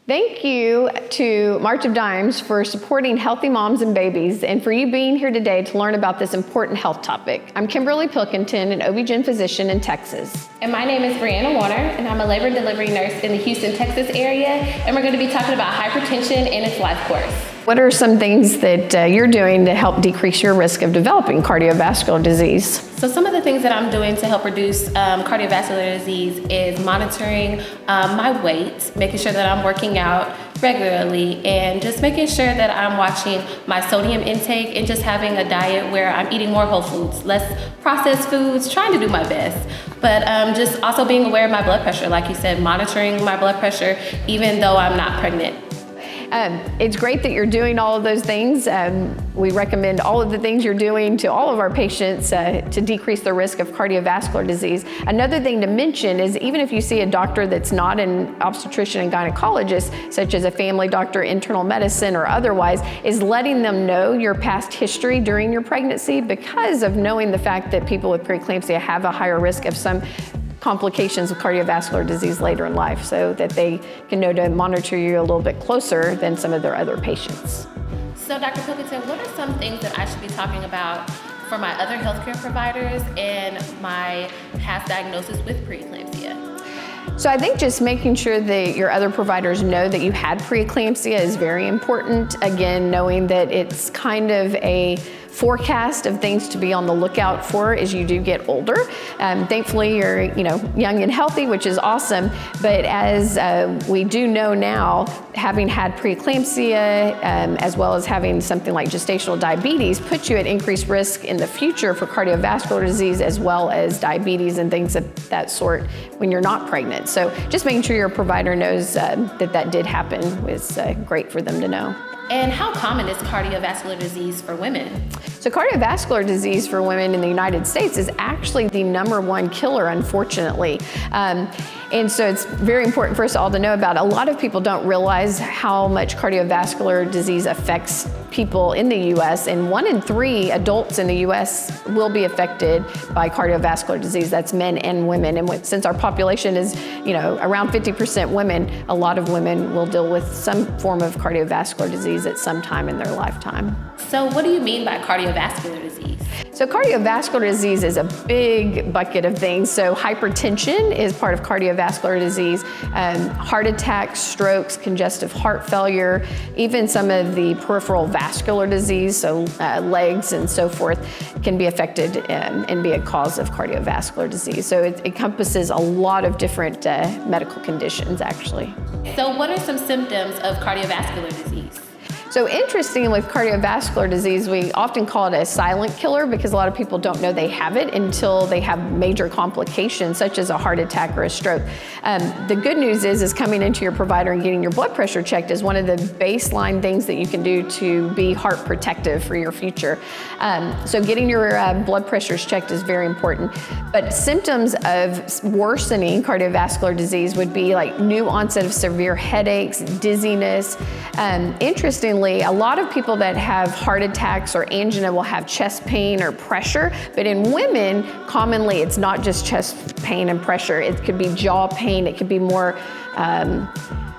Thank you to March of Dimes for supporting healthy moms and babies and for you being here today to learn about this important health topic. I'm Kimberly Pilkinton, an OB-GYN physician in Texas. And my name is Bre'Ana and I'm a labor and delivery nurse in the Houston, Texas area. And we're going to be talking about hypertension and its Lifecourse. What are some things that you're doing to help decrease your risk of developing cardiovascular disease? So some of the things that I'm doing to help reduce cardiovascular disease is monitoring my weight, making sure that I'm working out regularly, and just making sure that I'm watching my sodium intake and just having a diet where I'm eating more whole foods, less processed foods, trying to do my best. But just also being aware of my blood pressure, like you said, monitoring my blood pressure even though I'm not pregnant. It's great that you're doing all of those things. We recommend all of the things you're doing to all of our patients to decrease the risk of cardiovascular disease. Another thing to mention is even if you see a doctor that's not an obstetrician and gynecologist, such as a family doctor, internal medicine, or otherwise, is letting them know your past history during your pregnancy, because of knowing the fact that people with preeclampsia have a higher risk of some complications of cardiovascular disease later in life, so that they can know to monitor you a little bit closer than some of their other patients. So Dr. Pilkinton, what are some things that I should be talking about for my other healthcare providers and my past diagnosis with preeclampsia? So I think just making sure that your other providers know that you had preeclampsia is very important. Again, knowing that it's kind of a forecast of things to be on the lookout for as you do get older. Thankfully, you're young and healthy, which is awesome. But as we do know now, having had preeclampsia, as well as having something like gestational diabetes, puts you at increased risk in the future for cardiovascular disease, as well as diabetes and things of that sort when you're not pregnant. So just making sure your provider knows that did happen is great for them to know. And how common is cardiovascular disease for women? So cardiovascular disease for women in the United States is actually the #1 killer, unfortunately. And so it's very important for us all to know about. A lot of people don't realize how much cardiovascular disease affects people in the US, and 1 in 3 adults in the US will be affected by cardiovascular disease. That's men and women. And since our population is, around 50% women, a lot of women will deal with some form of cardiovascular disease at some time in their lifetime. So what do you mean by cardiovascular disease? So cardiovascular disease is a big bucket of things. So hypertension is part of cardiovascular disease. Heart attacks, strokes, congestive heart failure, even some of the peripheral vascular disease, so legs and so forth, can be affected and be a cause of cardiovascular disease. So it encompasses a lot of different medical conditions, actually. So what are some symptoms of cardiovascular disease? So interesting with cardiovascular disease, we often call it a silent killer because a lot of people don't know they have it until they have major complications such as a heart attack or a stroke. The good news is coming into your provider and getting your blood pressure checked is one of the baseline things that you can do to be heart protective for your future. So getting your blood pressures checked is very important. But symptoms of worsening cardiovascular disease would be like new onset of severe headaches, dizziness. Interestingly, a lot of people that have heart attacks or angina will have chest pain or pressure, but in women, commonly it's not just chest pain and pressure. It could be jaw pain, it could be more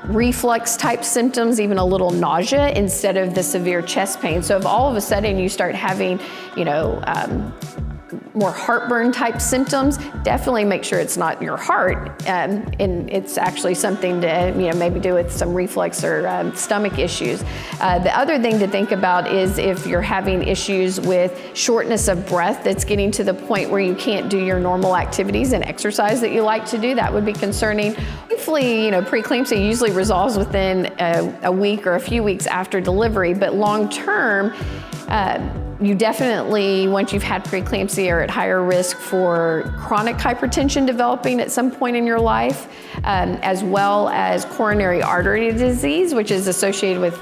reflux type symptoms, even a little nausea instead of the severe chest pain. So if all of a sudden you start having, more heartburn type symptoms, definitely make sure it's not your heart, and it's actually something to maybe do with some reflux or stomach issues. The other thing to think about is if you're having issues with shortness of breath that's getting to the point where you can't do your normal activities and exercise that you like to do, that would be concerning. Thankfully, preeclampsia usually resolves within a week or a few weeks after delivery, but long term, you definitely, once you've had preeclampsia, are at higher risk for chronic hypertension developing at some point in your life, as well as coronary artery disease, which is associated with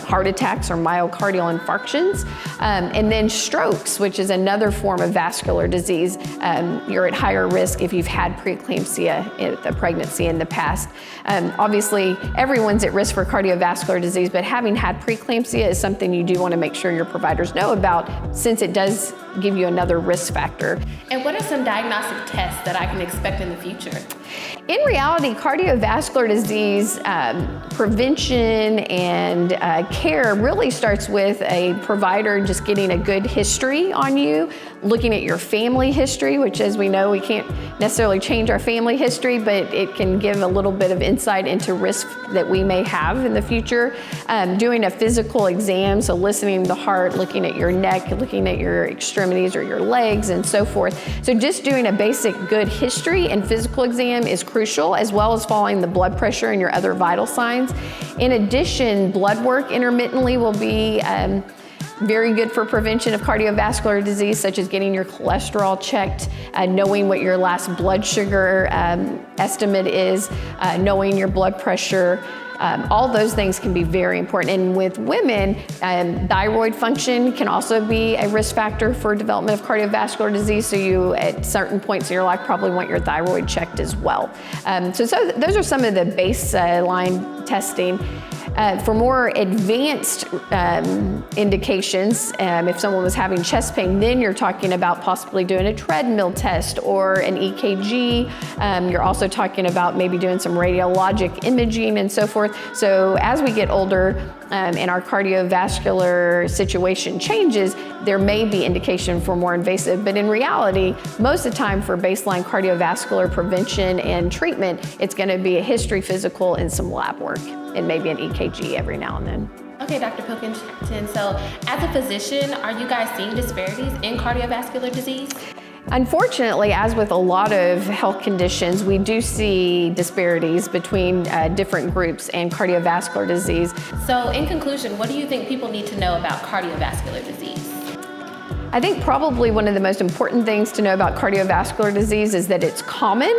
heart attacks or myocardial infarctions, and then strokes, which is another form of vascular disease. You're at higher risk if you've had preeclampsia in the pregnancy in the past. Obviously, everyone's at risk for cardiovascular disease, but having had preeclampsia is something you do want to make sure your providers know about, since it does give you another risk factor. And what are some diagnostic tests that I can expect in the future? In reality, cardiovascular disease prevention and care really starts with a provider just getting a good history on you, looking at your family history, which, as we know, we can't necessarily change our family history, but it can give a little bit of insight into risk that we may have in the future. Doing a physical exam, so listening to the heart, looking at your neck, looking at your extremities or your legs and so forth. So just doing a basic good history and physical exam is crucial, as well as following the blood pressure and your other vital signs. In addition, blood work intermittently will be very good for prevention of cardiovascular disease, such as getting your cholesterol checked, knowing what your last blood sugar estimate is, knowing your blood pressure. All those things can be very important. And with women, thyroid function can also be a risk factor for development of cardiovascular disease. So you, at certain points in your life, probably want your thyroid checked as well. So those are some of the baseline testing. For more advanced indications, if someone was having chest pain, then you're talking about possibly doing a treadmill test or an EKG. You're also talking about maybe doing some radiologic imaging and so forth. So as we get older and our cardiovascular situation changes, there may be indication for more invasive, but in reality, most of the time for baseline cardiovascular prevention and treatment, it's going to be a history, physical, and some lab work, and maybe an EKG every now and then. Okay, Dr. Pilkinton, so as a physician, are you guys seeing disparities in cardiovascular disease? Unfortunately, as with a lot of health conditions, we do see disparities between different groups and cardiovascular disease. So in conclusion, what do you think people need to know about cardiovascular disease? I think probably one of the most important things to know about cardiovascular disease is that it's common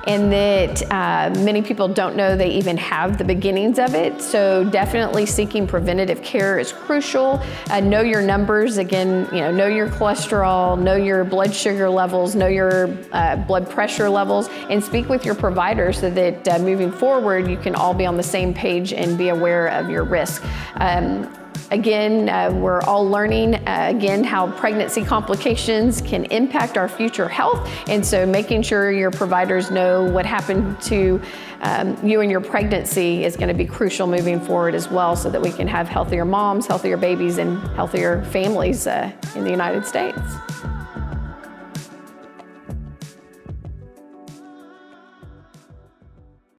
and that many people don't know they even have the beginnings of it. So definitely seeking preventative care is crucial. Know your numbers. Again, know your cholesterol, know your blood sugar levels, know your blood pressure levels, and speak with your provider so that moving forward, you can all be on the same page and be aware of your risk. Again, we're all learning, how pregnancy complications can impact our future health. And so making sure your providers know what happened to you and your pregnancy is going to be crucial moving forward as well, so that we can have healthier moms, healthier babies, and healthier families in the United States.